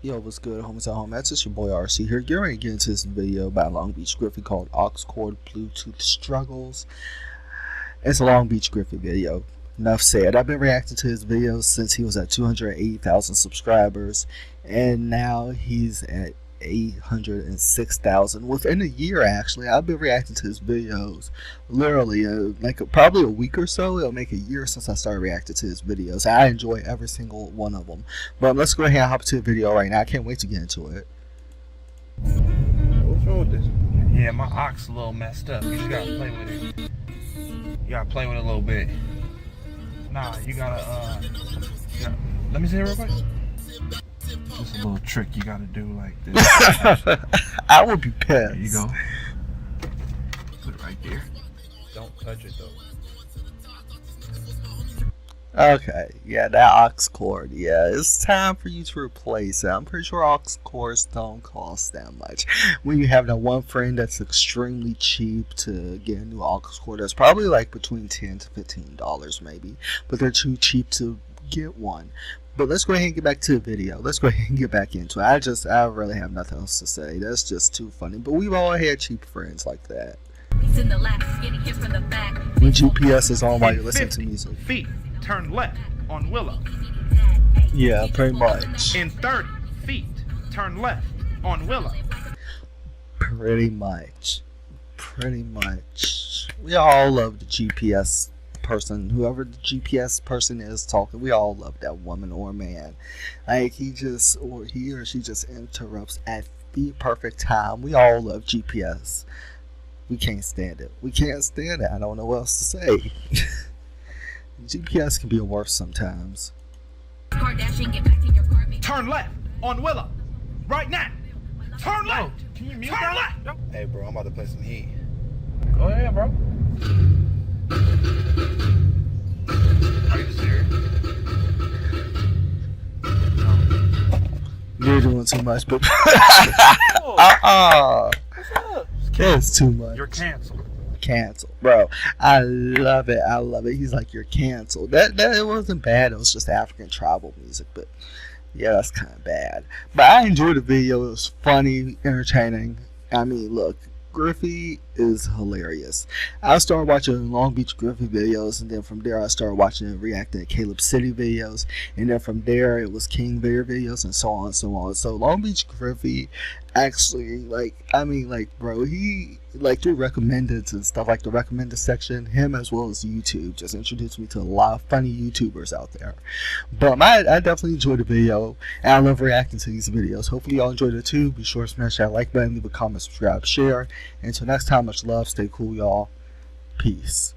Yo, what's good, homies at home? That's just your boy RC here. Getting ready to get into this video about Long Beach Griffey called Aux Cord Bluetooth Struggles. It's a Long Beach Griffey video. Enough said. I've been reacting to his videos since he was at 280,000 subscribers, and now he's at 806,000 within a year. Actually, I've been reacting to his videos literally probably a week or so. It'll make a year since I started reacting to his videos. I enjoy every single one of them. But let's go ahead and hop to the video right now. I can't wait to get into it. What's wrong with this? Yeah, my ox a little messed up. You just gotta play with it. You gotta play with it a little bit. Nah, you gotta let me see it real quick. Just a little trick you gotta do like this. I would be pissed. There you go. Put it right there. Don't touch it though. Okay, yeah, that aux cord, yeah, it's time for you to replace it. I'm pretty sure aux cords don't cost that much. When you have that one friend that's extremely cheap to get a new aux cord, that's probably like between $10 to $15 maybe, but they're too cheap to get one. But let's go ahead and get back to the video. Let's go ahead and get back into it. I really have nothing else to say. That's just too funny. But we've all had cheap friends like that. When GPS is on while you're listening to music. Feet, turn left on Willow. Yeah, pretty much. In 30 feet, turn left on Willow. Pretty much. Pretty much. We all love the GPS person, whoever the GPS person is talking. We all love that woman or man. Like he or she just interrupts at the perfect time. We all love GPS. We can't stand it. We can't stand it. I don't know what else to say. GPS can be a worse sometimes. Turn left on Willow. Right now. Turn left. Can you mute that? Left. Hey bro, I'm about to play some heat. Go ahead, bro. Are you serious? You're doing too much, but What's up? it's too much. You're canceled. Cancel, bro. I love it. I love it. He's like, you're canceled. That it wasn't bad. It was just African tribal music, but yeah, that's kind of bad. But I enjoyed the video. It was funny, entertaining. I mean, look, Griffey is hilarious. I started watching Long Beach Griffey videos, and then from there I started watching and reacting to Caleb City videos, and then from there it was King Bear videos, and so on and so on. So Long Beach Griffey actually, bro, he through recommendeds and stuff, like the recommended section, him as well as YouTube just introduced me to a lot of funny YouTubers out there. But I definitely enjoyed the video, and I love reacting to these videos. Hopefully y'all enjoyed it too. Be sure to smash that like button, leave a comment, subscribe, share, and until next time, much love, stay cool y'all, peace.